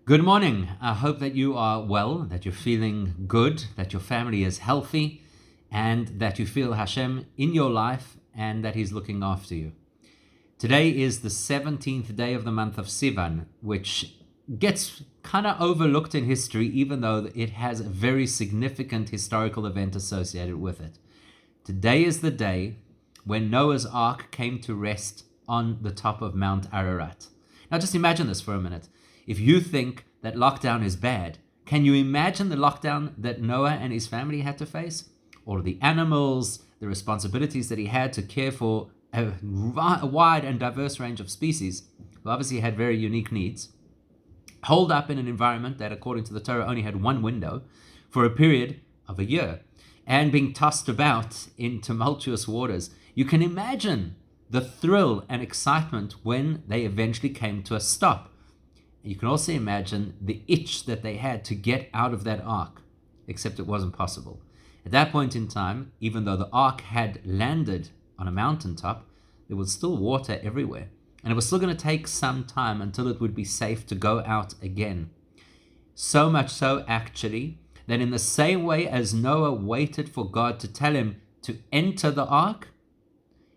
Good morning. I hope that you are well, that you're feeling good, that your family is healthy, and that you feel Hashem in your life and that He's looking after you. Today is the 17th day of the month of Sivan, which gets kind of overlooked in history, even though it has a very significant historical event associated with it. Today is the day when Noah's Ark came to rest on the top of Mount Ararat. Now just imagine this for a minute. If you think that lockdown is bad, can you imagine the lockdown that Noah and his family had to face? All of the animals, the responsibilities that he had to care for a wide and diverse range of species, who obviously had very unique needs, holed up in an environment that, according to the Torah, only had one window for a period of a year, and being tossed about in tumultuous waters. You can imagine the thrill and excitement when they eventually came to a stop. You can also imagine the itch that they had to get out of that ark, except it wasn't possible. At that point in time, even though the ark had landed on a mountaintop, there was still water everywhere. And it was still going to take some time until it would be safe to go out again. So much so, actually, that in the same way as Noah waited for God to tell him to enter the ark,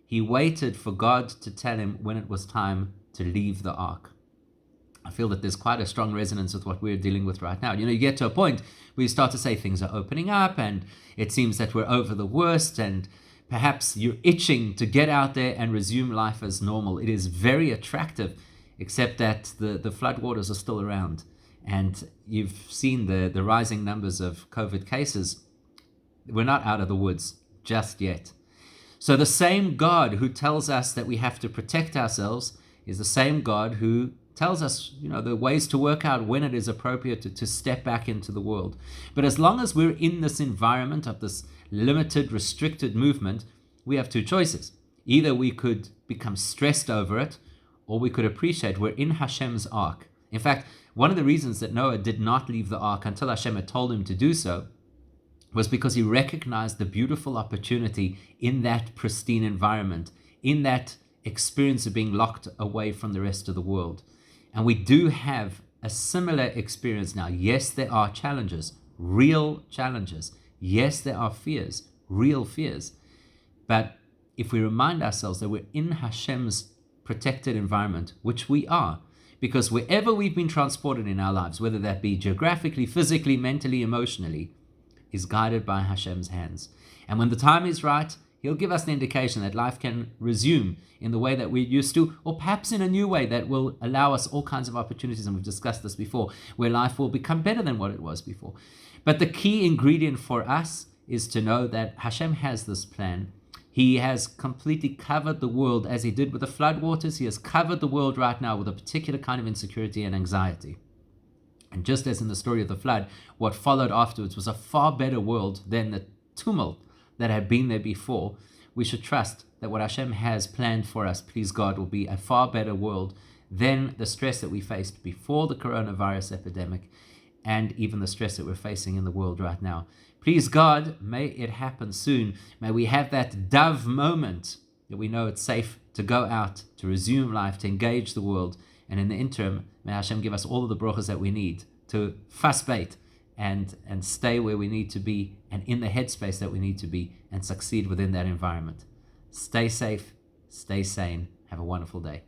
he waited for God to tell him when it was time to leave the ark. I feel that there's quite a strong resonance with what we're dealing with right now. You get to a point where you start to say things are opening up and it seems that we're over the worst, and perhaps you're itching to get out there and resume life as normal. It is very attractive, except that the floodwaters are still around. And you've seen the rising numbers of COVID cases. We're not out of the woods just yet. So the same God who tells us that we have to protect ourselves is the same God who tells us, the ways to work out when it is appropriate to step back into the world. But as long as we're in this environment of this limited, restricted movement, we have two choices. Either we could become stressed over it, or we could appreciate we're in Hashem's ark. In fact, one of the reasons that Noah did not leave the ark until Hashem had told him to do so was because he recognized the beautiful opportunity in that pristine environment, in that experience of being locked away from the rest of the world. And we do have a similar experience now. Yes, there are challenges, real challenges. Yes, there are fears, real fears. But if we remind ourselves that we're in Hashem's protected environment, which we are, because wherever we've been transported in our lives, whether that be geographically, physically, mentally, emotionally, is guided by Hashem's hands. And when the time is right, He'll give us the indication that life can resume in the way that we're used to, or perhaps in a new way that will allow us all kinds of opportunities, and we've discussed this before, where life will become better than what it was before. But the key ingredient for us is to know that Hashem has this plan. He has completely covered the world, as He did with the floodwaters. He has covered the world right now with a particular kind of insecurity and anxiety. And just as in the story of the flood, what followed afterwards was a far better world than the tumult that had been there before. We should trust that what Hashem has planned for us, please God, will be a far better world than the stress that we faced before the coronavirus epidemic, and even the stress that we're facing in the world right now. Please God, may it happen soon. May we have that dove moment that we know it's safe to go out, to resume life, to engage the world. And in the interim, may Hashem give us all of the brachas that we need to fasbate and stay where we need to be, and in the headspace that we need to be, and succeed within that environment. Stay safe, stay sane, have a wonderful day.